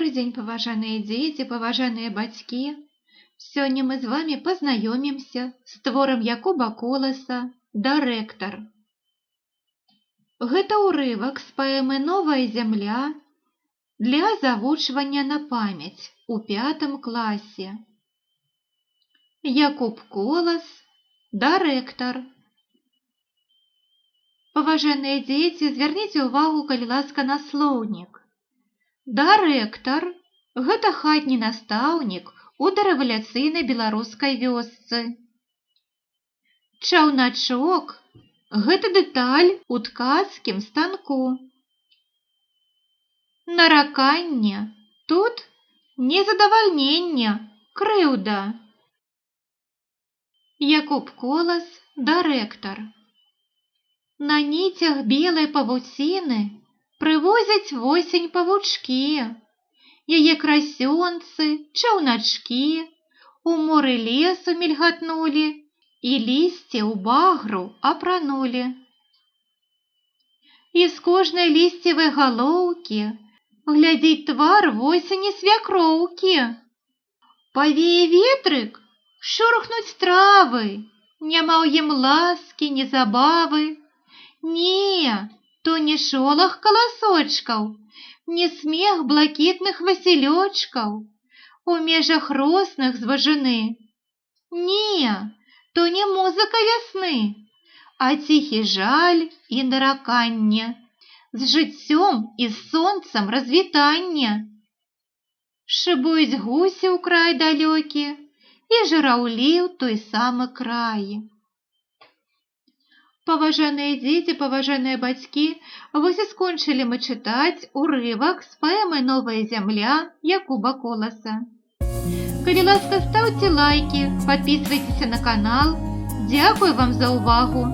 Добрый день, поважаныя дзеці, паважаныя бацькі. Сёння мы з вами пазнаёмімся з творам Якуба Коласа «Дырэктар». Гэта ўрывак з паэмы «Новая зямля» для завучвання на памяць у 5 класе. Якуб Колас «Дырэктар». Паважаныя дзеці, звярніце ўвагу, калі ласка, на слоўнік. Дырэктар – гэта хатні настаўнік у дарэвалюцыйнай беларускай вёсцы. Чаўначок – гэта дэталь у ткацкім станку. Нараканне – тут незадавальненне, крыўда. Якуб Колас «Дырэктар». На ніцях белай павуціны прывозяць восень павучкі, яе красёнцы, чаўначкі, у моры лесу мільгатнулі і лісце ў багру апранулі. І з кожнай лісцевай галоўкі глядзіць твар восені свякроўкі. Павее ветрык, шурхнуць травы, няма ў ім ласкі, ні забавы. Не, то не шолах каласочкаў, не смех блакітных васілёчкаў у межах росных зважыны. Не, то не музыка вясны, а ціхі жаль і нараканне, з жыццём і з сонцам развітанне. Шыбуюць гусі ў край далёкі і жыраўлі ў той самы край. Паважаныя дзеці, паважаныя бацькі, вось і скончылі мы чытаць урывак з паэмы «Новая зямля» Якуба Коласа. Калі ласка, ставце лайки, подписывайтеся на канал. Дзякую вам за увагу!